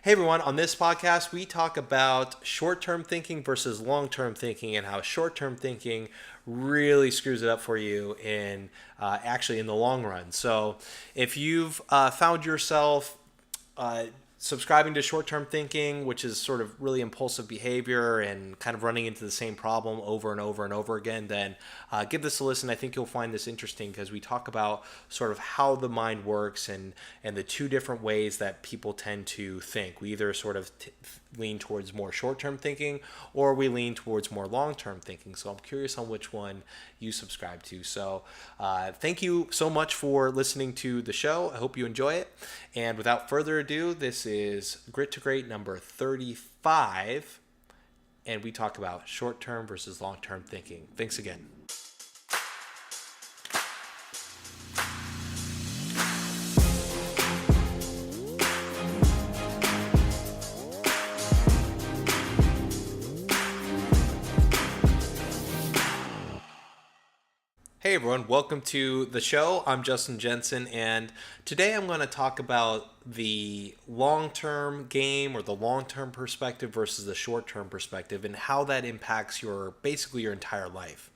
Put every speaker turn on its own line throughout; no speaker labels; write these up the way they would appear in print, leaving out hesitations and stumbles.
Hey everyone, on this podcast, we talk about short term thinking versus long term thinking and how short term thinking really screws it up for you in the long run. So, if you've found yourself uh, subscribing to short term thinking, which is sort of really impulsive behavior and kind of running into the same problem over and over and over again, then give this a listen. I think you'll find this interesting because we talk about sort of how the mind works and the two different ways that people tend to think. We either sort of lean towards more short term thinking or we lean towards more long term thinking. So I'm curious on which one you subscribe to. So thank you so much for listening to the show. I hope you enjoy it. And without further ado, this is Grit to Great number 35. And we talk about short term versus long term thinking. Thanks again. Hey everyone, welcome to the show. I'm Justin Jensen, and today I'm going to talk about the long term game or the long term perspective versus the short term perspective and how that impacts basically your entire life.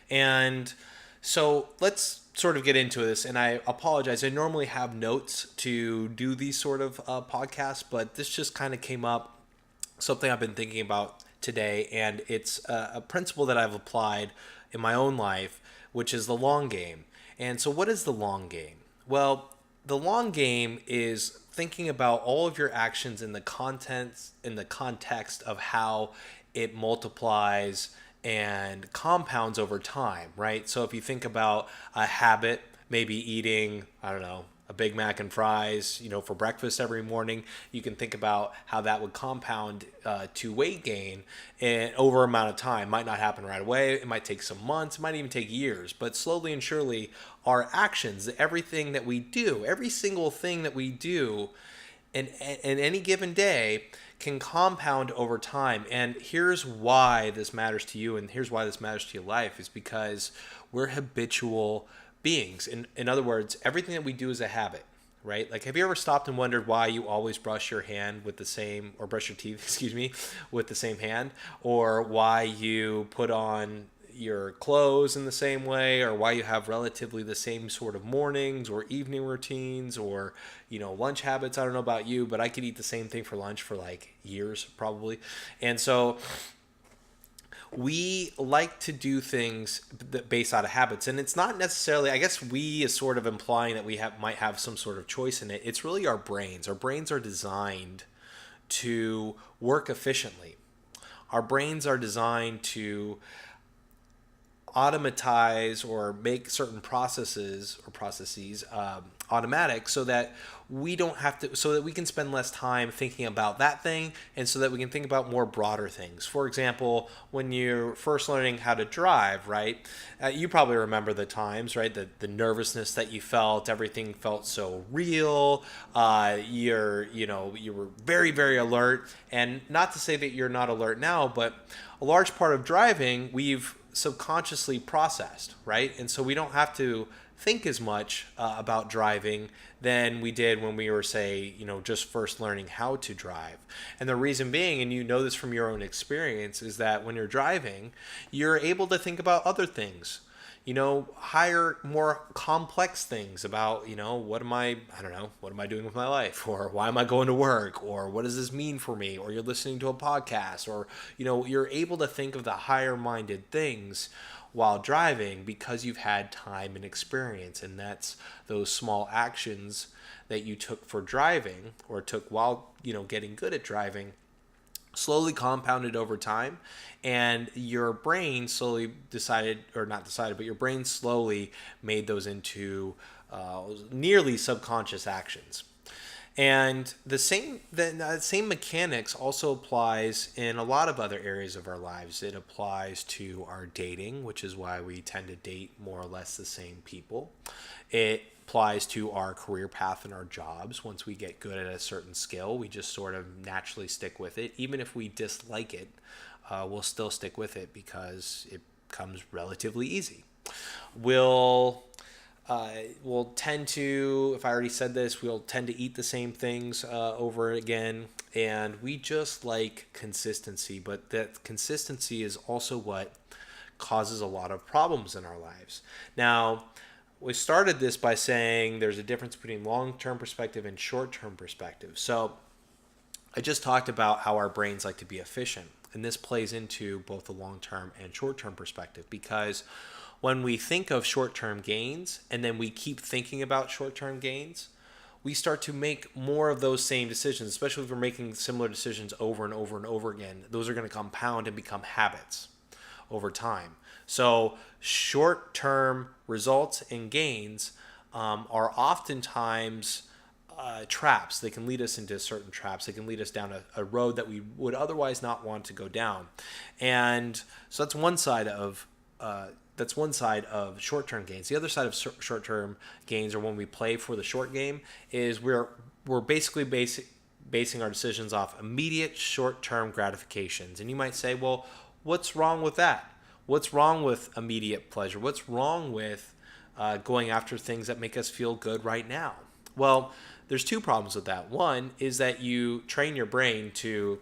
And so let's sort of get into this. And I apologize, I normally have notes to do these sort of podcasts, but this just kind of came up, something I've been thinking about today, and it's a principle that I've applied in my own life, which is the long game. And so, what is the long game? Well, the long game is thinking about all of your actions in the context of how it multiplies and compounds over time, right? So if you think about a habit, maybe eating, I don't know, a Big Mac and fries, for breakfast every morning, you can think about how that would compound to weight gain and over amount of time. Might not happen right away. It might take some months. It might even take years. But slowly and surely, our actions, everything that we do, every single thing that we do in any given day can compound over time. And here's why this matters to you, and here's why this matters to your life, is because we're habitual beings. In other words, everything that we do is a habit, right? Like, have you ever stopped and wondered why you always brush your hand with the same, or brush your teeth, excuse me, with the same hand, or why you put on your clothes in the same way, or why you have relatively the same sort of mornings or evening routines or lunch habits? I don't know about you, but I could eat the same thing for lunch for like years probably. And so we like to do things based out of habits, and it's not necessarily, I guess we is sort of implying that might have some sort of choice in it. It's really our brains. Our brains are designed to work efficiently. Our brains are designed to automatize or make certain processes automatic, so that we don't have to, so that we can spend less time thinking about that thing, and so that we can think about more broader things. For example, when you're first learning how to drive, right? You probably remember the times, right? The nervousness that you felt, everything felt so real. You were very, very alert. And not to say that you're not alert now, but a large part of driving, we've subconsciously processed, right? And so we don't have to think as much about driving than we did when we were, say, just first learning how to drive. And the reason being, and you know this from your own experience, is that when you're driving, you're able to think about other things, higher, more complex things about, I don't know, what am I doing with my life? Or why am I going to work? Or what does this mean for me? Or you're listening to a podcast, or, you're able to think of the higher minded things while driving because you've had time and experience. And that's those small actions that you took for driving, or took while, getting good at driving, slowly compounded over time, and your brain slowly decided, or not decided, but your brain slowly made those into nearly subconscious actions. And the same mechanics also applies in a lot of other areas of our lives. It applies to our dating, which is why we tend to date more or less the same people. It applies to our career path and our jobs. Once we get good at a certain skill, we just sort of naturally stick with it. Even if we dislike it, we'll still stick with it because it comes relatively easy. We'll we'll tend to, if I already said this, we'll tend to eat the same things over again. And we just like consistency, but that consistency is also what causes a lot of problems in our lives. Now, we started this by saying there's a difference between long-term perspective and short-term perspective. So I just talked about how our brains like to be efficient, and this plays into both the long-term and short-term perspective, because when we think of short-term gains and then we keep thinking about short-term gains, we start to make more of those same decisions, especially if we're making similar decisions over and over and over again. Those are going to compound and become habits over time. So short-term results and gains are oftentimes traps. They can lead us into certain traps. They can lead us down a road that we would otherwise not want to go down. And so that's one side of short-term gains. The other side of short-term gains, or when we play for the short game, is we're basically basing our decisions off immediate short-term gratifications. And you might say, well, what's wrong with that? What's wrong with immediate pleasure? What's wrong with going after things that make us feel good right now? Well, there's two problems with that. One is that you train your brain to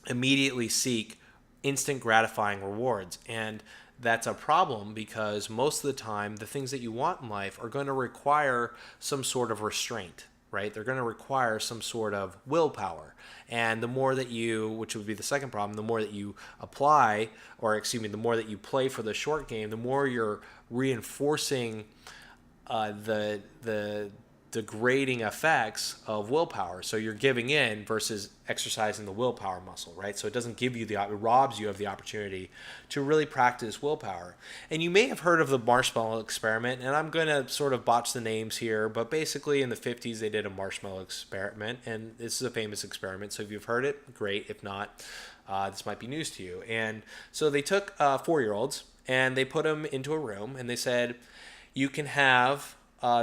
immediately seek instant gratifying rewards. And that's a problem because most of the time, the things that you want in life are going to require some sort of restraint, right? They're going to require some sort of willpower. And the more that you, which would be the second problem, the more that you apply, or excuse me, the more that you play for the short game, the more you're reinforcing the degrading effects of willpower. So you're giving in versus exercising the willpower muscle, right? So it doesn't give you it robs you of the opportunity to really practice willpower. And you may have heard of the marshmallow experiment, and I'm going to sort of botch the names here, but basically in the 50s they did a marshmallow experiment, and this is a famous experiment. So if you've heard it, great. If not, this might be news to you. And so they took 4-year-olds and they put them into a room, and they said, you can have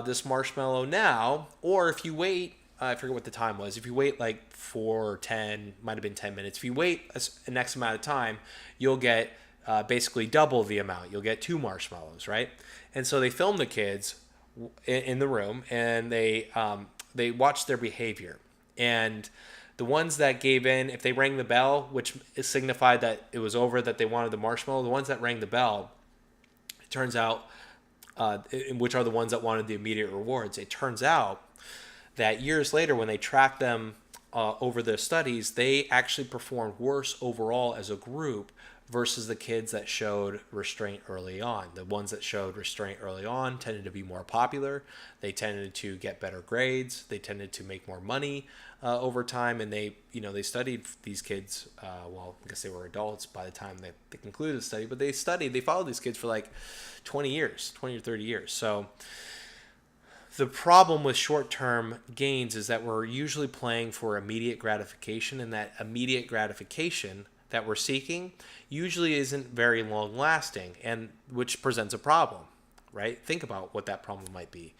this marshmallow now, or if you wait, I forget what the time was, if you wait like 4 or 10, might have been 10 minutes, if you wait an X amount of time, you'll get basically double the amount. You'll get 2 marshmallows, right? And so they filmed the kids in the room, and they watched their behavior. And the ones that gave in, if they rang the bell, which signified that it was over, that they wanted the marshmallow, the ones that rang the bell, it turns out, which are the ones that wanted the immediate rewards, it turns out that years later, when they tracked them over the studies, they actually performed worse overall as a group versus the kids that showed restraint early on. The ones that showed restraint early on tended to be more popular. They tended to get better grades. They tended to make more money over time. And they studied these kids. Well, I guess they were adults by the time they concluded the study. But they followed these kids for like 20 or 30 years. So the problem with short-term gains is that we're usually playing for immediate gratification, and that immediate gratification that we're seeking usually isn't very long-lasting, and which presents a problem, right? Think about what that problem might be.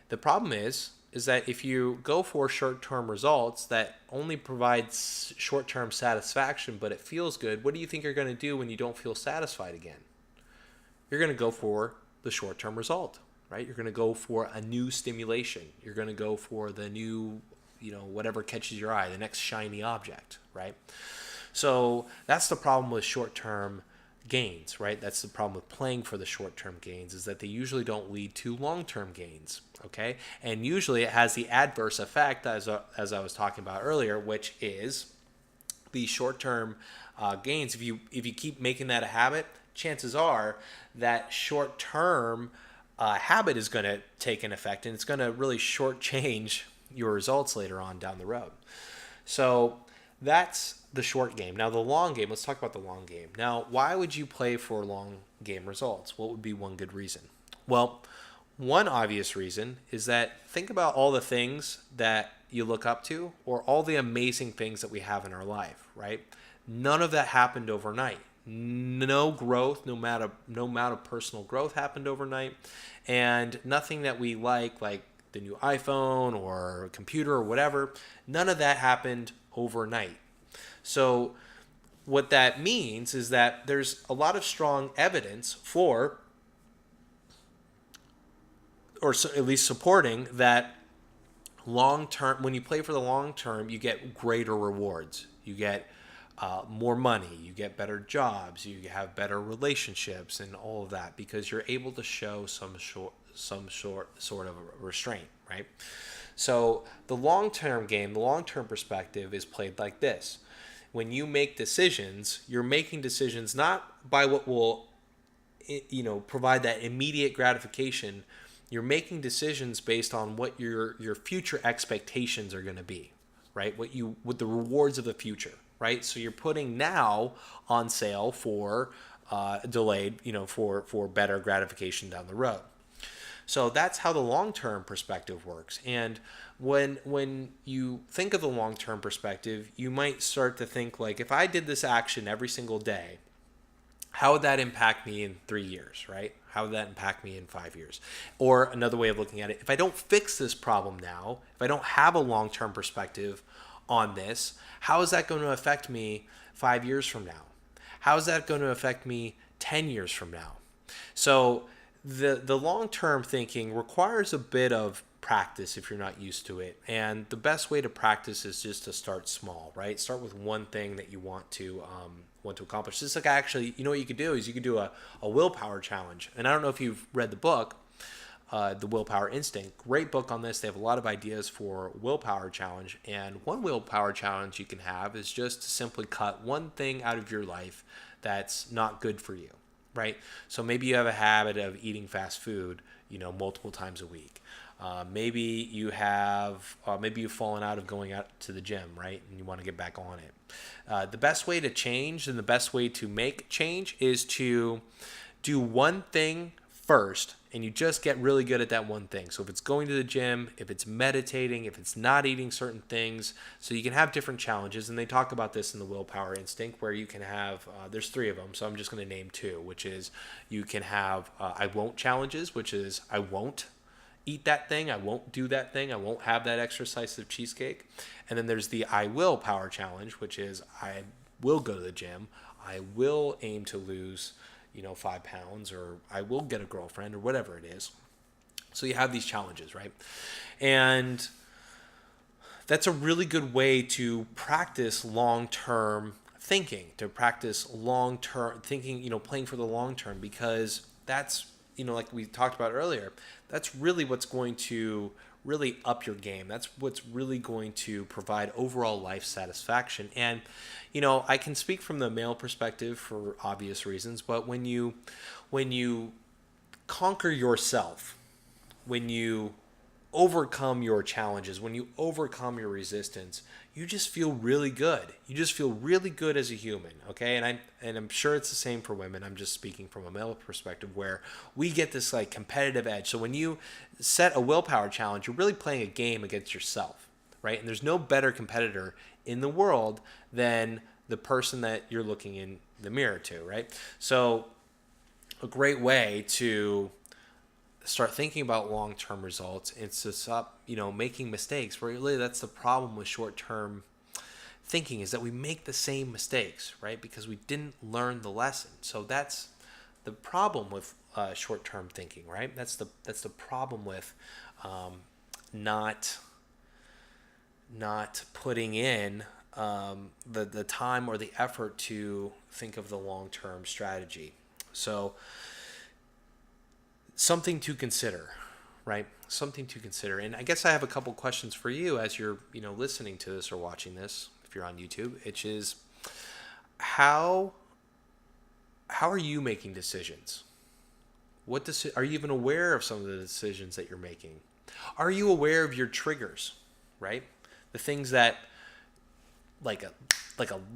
The problem is that if you go for short-term results that only provide short-term satisfaction, but it feels good, what do you think you're going to do when you don't feel satisfied again? You're going to go for the short-term result, right? You're going to go for a new stimulation. You're going to go for the new, whatever catches your eye, the next shiny object, right? So that's the problem with short-term gains, right? That's the problem with playing for the short-term gains, is that they usually don't lead to long-term gains, okay? And usually it has the adverse effect, as I was talking about earlier, which is the short-term gains. If you keep making that a habit, chances are that short-term habit is going to take an effect, and it's going to really shortchange your results later on down the road. So that's the short game. Now the long game, let's talk about the long game. Now, why would you play for long game results? What would be one good reason? Well, one obvious reason is that think about all the things that you look up to, or all the amazing things that we have in our life, right? None of that happened overnight. No growth, no amount of personal growth happened overnight, and nothing that we like the new iPhone or computer or whatever, none of that happened overnight. So what that means is that there's a lot of strong evidence for at least supporting that long term. When you play for the long term, you get greater rewards. You get more money. You get better jobs. You have better relationships and all of that because you're able to show some sort of restraint, right? So the long term game, the long term perspective is played like this. When you make decisions, you're making decisions not by what will provide that immediate gratification. You're making decisions based on what your future expectations are going to be, right? What the rewards of the future, right? So you're putting now on sale for delayed, for better gratification down the road. So that's how the long-term perspective works. And when you think of the long-term perspective, you might start to think like, if I did this action every single day, how would that impact me in 3 years, right? How would that impact me in 5 years? Or another way of looking at it, if I don't fix this problem now, if I don't have a long-term perspective on this, how is that going to affect me 5 years from now? How is that going to affect me 10 years from now? So the long-term thinking requires a bit of practice if you're not used to it. And the best way to practice is just to start small, right? Start with one thing that you want to accomplish. Just like actually, what you could do is you could do a willpower challenge. And I don't know if you've read the book, The Willpower Instinct. Great book on this. They have a lot of ideas for willpower challenge. And one willpower challenge you can have is just to simply cut one thing out of your life that's not good for you, right? So maybe you have a habit of eating fast food, multiple times a week. Maybe you've fallen out of going out to the gym, right? And you want to get back on it. The best way to change and the best way to make change is to do one thing first, and you just get really good at that one thing. So if it's going to the gym, if it's meditating, if it's not eating certain things, so you can have different challenges. And they talk about this in the Willpower Instinct, where you can have, there's 3 of them, so I'm just going to name 2, which is you can have I won't challenges, which is I won't eat that thing, I won't do that thing, I won't have that extra slice of cheesecake. And then there's the I will power challenge, which is I will go to the gym, I will aim to lose 5 pounds, or I will get a girlfriend, or whatever it is. So you have these challenges, right? And that's a really good way to practice long-term thinking, to practice long-term thinking, playing for the long term, because that's, like we talked about earlier, that's really what's going to really up your game. That's what's really going to provide overall life satisfaction. And, I can speak from the male perspective for obvious reasons, but when you conquer yourself, when you overcome your challenges, when you overcome your resistance, you just feel really good. You just feel really good as a human, okay? And I'm sure it's the same for women. I'm just speaking from a male perspective, where we get this like competitive edge. So when you set a willpower challenge, you're really playing a game against yourself, right? And there's no better competitor in the world than the person that you're looking in the mirror to, right? So a great way to start thinking about long-term results is to stop, making mistakes. Really, that's the problem with short-term thinking, is that we make the same mistakes, right? Because we didn't learn the lesson. So that's the problem with short-term thinking, right? That's the problem with not putting in the time or the effort to think of the long-term strategy. So something to consider, right? Something to consider. And I guess I have a couple questions for you as you're, listening to this or watching this, if you're on YouTube, which is how are you making decisions? Are you even aware of some of the decisions that you're making? Are you aware of your triggers, right? The things that, like a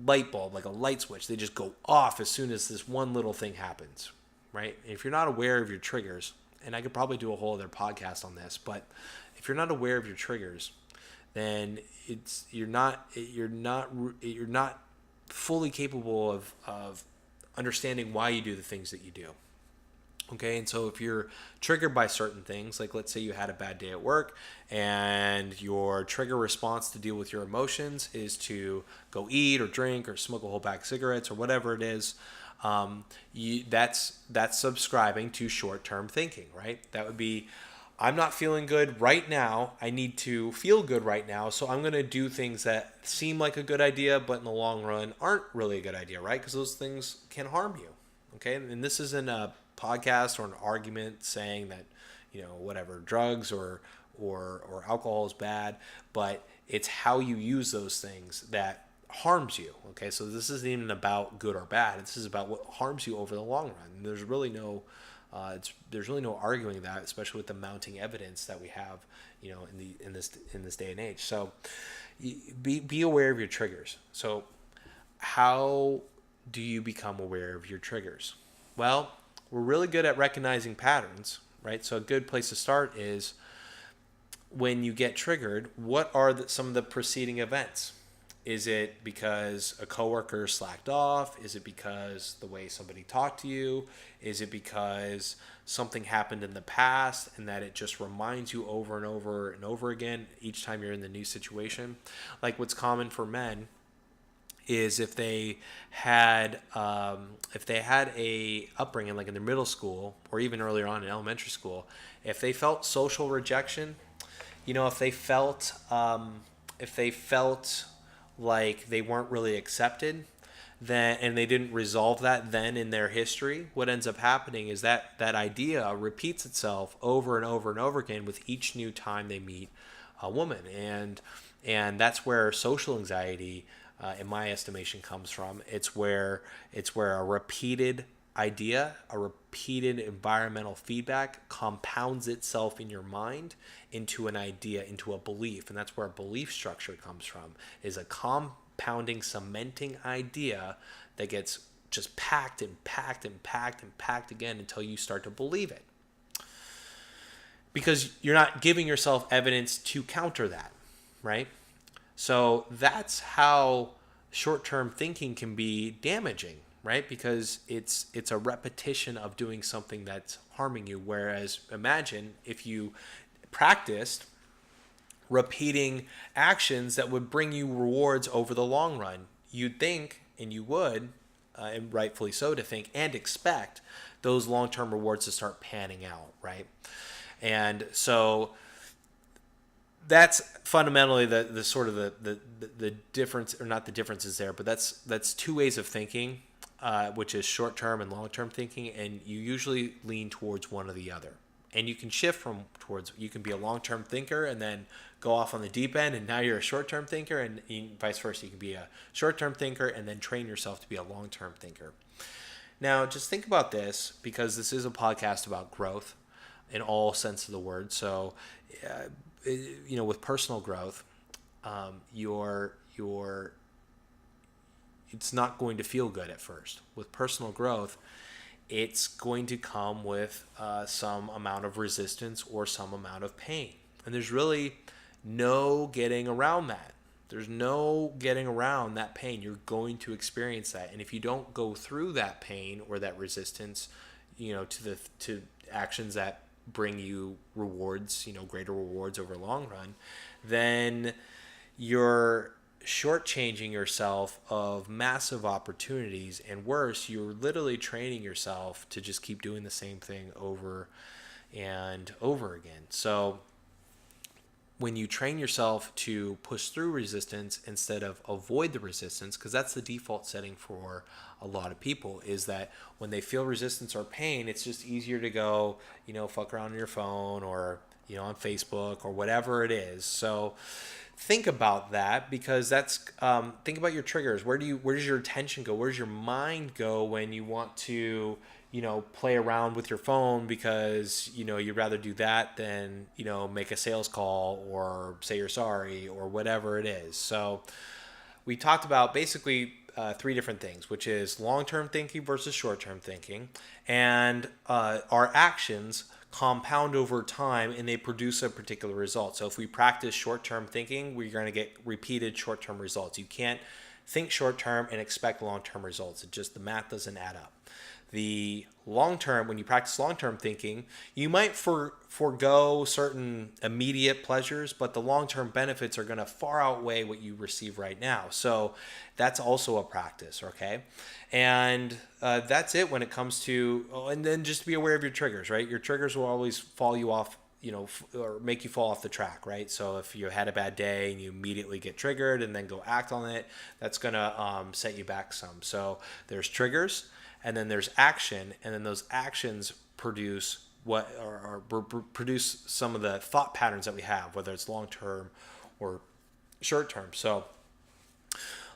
light bulb, like a light switch, they just go off as soon as this one little thing happens, right? And if you're not aware of your triggers, and I could probably do a whole other podcast on this, but if you're not aware of your triggers, then you're not fully capable of understanding why you do the things that you do. Okay, and so if you're triggered by certain things, like let's say you had a bad day at work and your trigger response to deal with your emotions is to go eat or drink or smoke a whole pack of cigarettes or whatever it is, that's subscribing to short-term thinking, right? That would be, I'm not feeling good right now. I need to feel good right now. So I'm going to do things that seem like a good idea, but in the long run aren't really a good idea, right? Because those things can harm you. Okay. And this isn't a podcast or an argument saying that, whatever, drugs or alcohol is bad, but it's how you use those things that harms you. Okay. So this isn't even about good or bad. This is about what harms you over the long run. And there's really no arguing that, especially with the mounting evidence that we have, in this day and age. So, be aware of your triggers. So, how do you become aware of your triggers? Well, we're really good at recognizing patterns, right? So, a good place to start is when you get triggered. What are some of the preceding events? Is it because a coworker slacked off? Is it because the way somebody talked to you? Is it because something happened in the past and that it just reminds you over and over and over again each time you're in the new situation? Like what's common for men is if they had a upbringing like in their middle school or even earlier on in elementary school, if they felt social rejection, if they felt like they weren't really accepted, then and they didn't resolve that then in their history, what ends up happening is that idea repeats itself over and over and over again with each new time they meet a woman, and that's where social anxiety, in my estimation, comes from. It's where a repeated idea, a repeated environmental feedback compounds itself in your mind into an idea, into a belief. And that's where a belief structure comes from, is a compounding, cementing idea that gets just packed and packed and packed and packed again until you start to believe it. Because you're not giving yourself evidence to counter that, right? So that's how short-term thinking can be damaging, right? Because it's a repetition of doing something that's harming you. Whereas imagine if you practiced repeating actions that would bring you rewards over the long run. You'd think, and you would, and rightfully so, to think and expect those long-term rewards to start panning out, right? And so that's fundamentally the sort of the difference, or not the differences there, but that's two ways of thinking, which is short-term and long-term thinking, and you usually lean towards one or the other. And you can shift you can be a long-term thinker and then go off on the deep end, and now you're a short-term thinker, and vice versa. You can be a short-term thinker and then train yourself to be a long-term thinker. Now, just think about this, because this is a podcast about growth in all sense of the word. So, with personal growth, it's not going to feel good at first. With personal growth, it's going to come with some amount of resistance or some amount of pain. And there's really no getting around that. There's no getting around that pain. You're going to experience that. And if you don't go through that pain or that resistance, to actions that bring you rewards, greater rewards over long run, then you're shortchanging yourself of massive opportunities, and worse, you're literally training yourself to just keep doing the same thing over and over again. So when you train yourself to push through resistance instead of avoid the resistance, because that's the default setting for a lot of people, is that when they feel resistance or pain, it's just easier to go, fuck around on your phone or, on Facebook or whatever it is. So think about that, because think about your triggers. Where does your attention go? Where does your mind go when you want to, play around with your phone, because, you'd rather do that than, make a sales call or say you're sorry or whatever it is. So we talked about basically three different things, which is long-term thinking versus short-term thinking. And our actions compound over time and they produce a particular result. So if we practice short-term thinking, we're going to get repeated short-term results. You can't think short-term and expect long-term results. The math doesn't add up. The long-term, when you practice long-term thinking, you might forego certain immediate pleasures, but the long-term benefits are going to far outweigh what you receive right now. So that's also a practice, okay? And that's it when it comes to, and then just be aware of your triggers, right? Your triggers will always fall you off, or make you fall off the track, right? So if you had a bad day and you immediately get triggered and then go act on it, that's gonna set you back some. So there's triggers, and then there's action, and then those actions produce produce some of the thought patterns that we have, whether it's long term or short term. So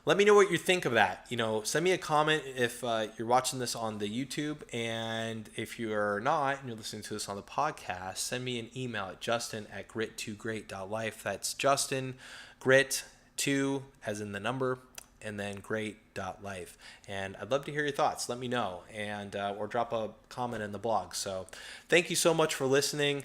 let me know what you think of that. Send me a comment if you're watching this on the YouTube, and if you're not and you're listening to this on the podcast, send me an email at justin@grit2great.life. That's Justin, grit 2 as in the number, and then great.life. And I'd love to hear your thoughts. Let me know, and or drop a comment in the blog. So thank you so much for listening.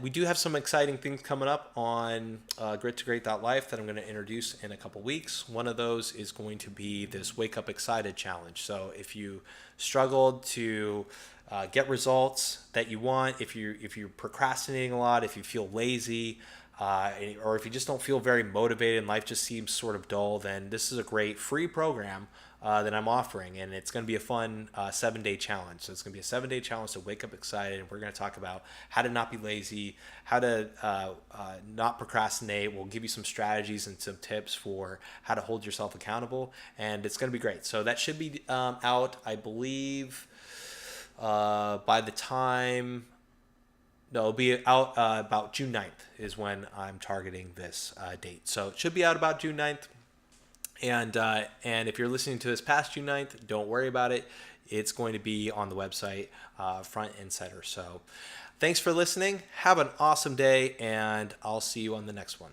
We do have some exciting things coming up on grit2great.life that I'm going to introduce in a couple weeks. One of those is going to be this Wake Up Excited challenge. So if you struggled to get results that you want, if you're procrastinating a lot, if you feel lazy, or if you just don't feel very motivated and life just seems sort of dull, then this is a great free program that I'm offering, and it's going to be a fun 7-day challenge. So it's going to be a 7-day challenge to wake up excited, and we're going to talk about how to not be lazy, how to not procrastinate. We'll give you some strategies and some tips for how to hold yourself accountable, and it's going to be great. So that should be out, I believe, by the time... No, it'll be out about June 9th is when I'm targeting this date. So it should be out about June 9th. And if you're listening to this past June 9th, don't worry about it. It's going to be on the website front and center. So thanks for listening. Have an awesome day, and I'll see you on the next one.